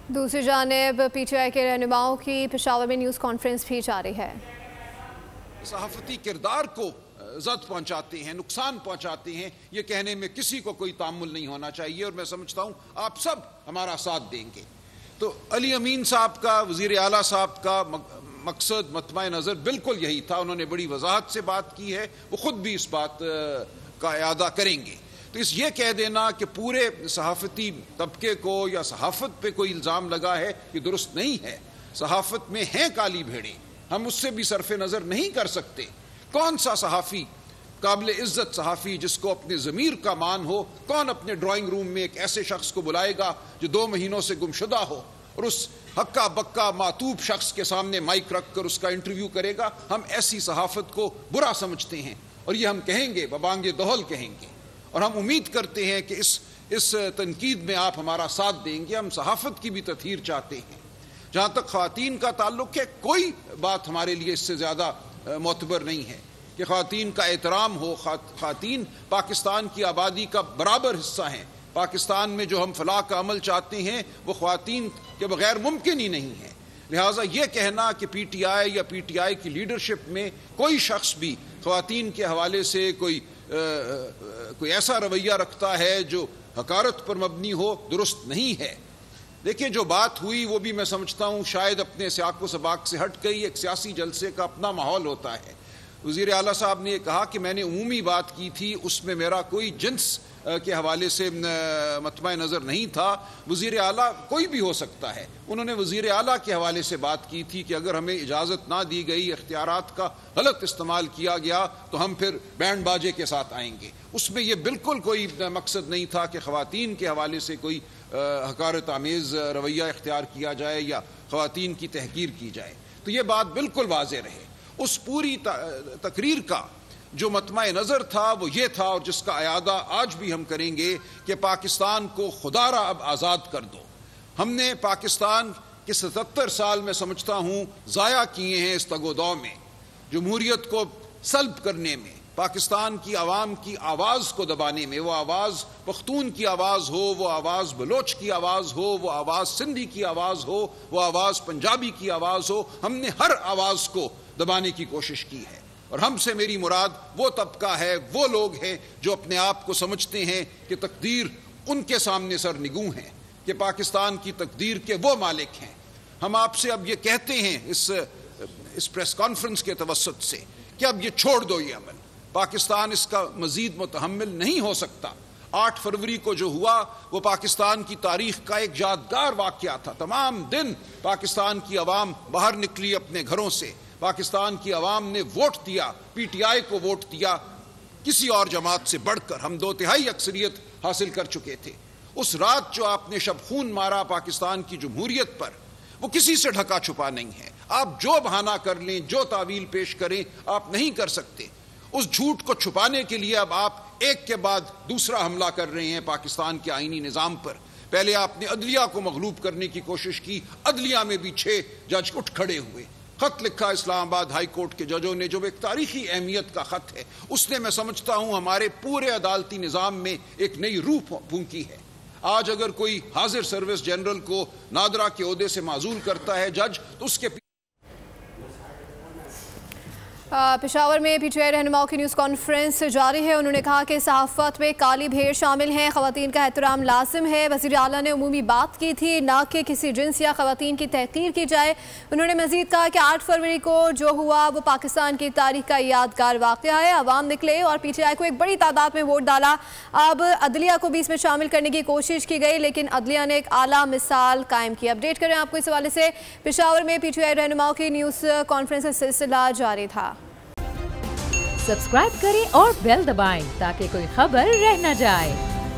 दूसरी जानिब PTI के रहनुमाओं की पेशावर में न्यूज़ कॉन्फ्रेंस भी जारी है। सहाफती किरदार को ज़द पहुंचाते हैं, नुकसान पहुंचाते हैं, ये कहने में किसी को कोई तामुल नहीं होना चाहिए और मैं समझता हूं आप सब हमारा साथ देंगे। तो अली अमीन साहब का, वज़ीर आला साहब का मकसद मतमा नज़र बिल्कुल यही था। उन्होंने बड़ी वजाहत से बात की है, वो खुद भी इस बात का इआदा करेंगे। तो ये कह देना कि पूरे सहाफ़ती तबके को या सहाफ़त पे कोई इल्ज़ाम लगा है, ये दुरुस्त नहीं है। सहाफ़त में हैं काली भेड़ें, हम उससे भी सरफ़े नज़र नहीं कर सकते। कौन सा सहाफ़ी काबिल इज़्ज़त सहाफ़ी जिसको अपने ज़मीर का मान हो, कौन अपने ड्राइंग रूम में एक ऐसे शख्स को बुलाएगा जो 2 महीनों से गुमशुदा हो और उस हक्का बक्का मातूब शख्स के सामने माइक रख कर उसका इंटरव्यू करेगा? हम ऐसी सहाफ़त को बुरा समझते हैं और ये हम कहेंगे, बबांगे दोहल कहेंगे। और हम उम्मीद करते हैं कि इस तनकीद में आप हमारा साथ देंगे। हम सहाफ़त की भी तथहीर चाहते हैं। जहाँ तक ख़वातीन का ताल्लुक़ है, कोई बात हमारे लिए इससे ज़्यादा मोतबर नहीं है कि ख़वातीन का एहतराम हो। ख़वातीन पाकिस्तान की आबादी का बराबर हिस्सा हैं। पाकिस्तान में जो हम फलाह का अमल चाहते हैं वो ख़वातीन के बग़ैर मुमकिन ही नहीं है। लिहाजा ये कहना कि PTI या PTI की लीडरशिप में कोई शख्स भी ख़वातीन के हवाले से कोई ऐसा रवैया रखता है जो हकारत पर मबनी हो, दुरुस्त नहीं है। देखिए, जो बात हुई वो भी मैं समझता हूँ शायद अपने सियाक़ो सबाक़ से हट गई। एक सियासी जलसे का अपना माहौल होता है। वज़ीर आला साहब ने कहा कि मैंने उमूमी बात की थी, उसमें मेरा कोई जिन्स के हवाले से मतमा नज़र नहीं था। वज़ीर आला कोई भी हो सकता है। उन्होंने वज़ीर आला के हवाले से बात की थी कि अगर हमें इजाज़त ना दी गई, इख्तियारात का गलत इस्तेमाल किया गया तो हम फिर बैंड बाजे के साथ आएंगे। उसमें यह बिल्कुल कोई मकसद नहीं था कि ख़वातीन के हवाले से कोई हकारत आमेज़ रवैया इख्तियार किया जाए या ख़वातीन की तहकीर की जाए। तो ये बात बिल्कुल वाज़ेह रहे। उस पूरी तकरीर का जो मतमा नज़र था वो ये था, और जिसका अयादा आज भी हम करेंगे, कि पाकिस्तान को खुदारा अब आज़ाद कर दो। हमने पाकिस्तान के 77 साल में समझता हूँ ज़ाया किए हैं इस तगोदौ में, जमहूरियत को सल्ब करने में, पाकिस्तान की आवाम की आवाज़ को दबाने में। वो आवाज़ पख्तून की आवाज़ हो, वो आवाज़ बलोच की आवाज़ हो, वो आवाज़ सिंधी की आवाज़ हो, वो आवाज़ पंजाबी की आवाज़ हो, हमने हर आवाज़ को दबाने की कोशिश की है। और हमसे मेरी मुराद वो तबका है, वो लोग हैं जो अपने आप को समझते हैं कि तकदीर उनके सामने सर निगूं है, कि पाकिस्तान की तकदीर के वो मालिक हैं। हम आपसे अब ये कहते हैं इस प्रेस कॉन्फ्रेंस के तवस्सुत से कि अब ये छोड़ दो ये अमल। पाकिस्तान इसका मजीद मुतहम्मिल नहीं हो सकता। 8 फरवरी को जो हुआ वो पाकिस्तान की तारीख का एक यादगार वाक़या था। तमाम दिन पाकिस्तान की आवाम बाहर निकली अपने घरों से। पाकिस्तान की आवाम ने वोट दिया, PTI को वोट दिया। किसी और जमात से बढ़कर हम 2/3 अक्सरियत हासिल कर चुके थे। उस रात जो आपने शबखून मारा पाकिस्तान की जमहूरियत पर, वो किसी से ढका छुपा नहीं है। आप जो बहाना कर लें, जो तावील पेश करें, आप नहीं कर सकते। उस झूठ को छुपाने के लिए अब आप एक के बाद दूसरा हमला कर रहे हैं पाकिस्तान के आईनी निज़ाम पर। पहले आपने अदलिया को मगलूब करने की कोशिश की, अदलिया में भी 6 जज उठ खड़े हुए। खत लिखा इस्लामाबाद हाई कोर्ट के जजों ने, जो एक तारीखी अहमियत का खत है। उसने मैं समझता हूँ हमारे पूरे अदालती निज़ाम में एक नई रूह फूंकी है। आज अगर कोई हाजिर सर्विस जनरल को नादरा के ओहदे से माजूल करता है जज, तो उसके पेशावर में PTI रहनुमाओं की न्यूज़ कॉन्फ्रेंस जारी है। उन्होंने कहा कि सहाफ़त में काली भेड़ शामिल हैं, ख़वातीन का एहतराम लाजिम है। वज़ीर आला ने उमूमी बात की थी, ना कि किसी जिन्स या ख़वातीन की तहक़ीर की जाए। उन्होंने मज़ीद कहा कि 8 फरवरी को जो हुआ वो पाकिस्तान की तारीख़ का यादगार वाक़या है। अवाम निकले और PTI को एक बड़ी तादाद में वोट डाला। अब अदलिया को भी इसमें शामिल करने की कोशिश की गई, लेकिन अदलिया ने एक आला मिसाल कायम की। अपडेट करें आपको इस हवाले से। पेशावर में PTI रहनुमाओं की न्यूज़ कॉन्फ्रेंस का सिलसिला जारी था। सब्सक्राइब करें और बेल दबाएं ताकि कोई खबर रह न जाए।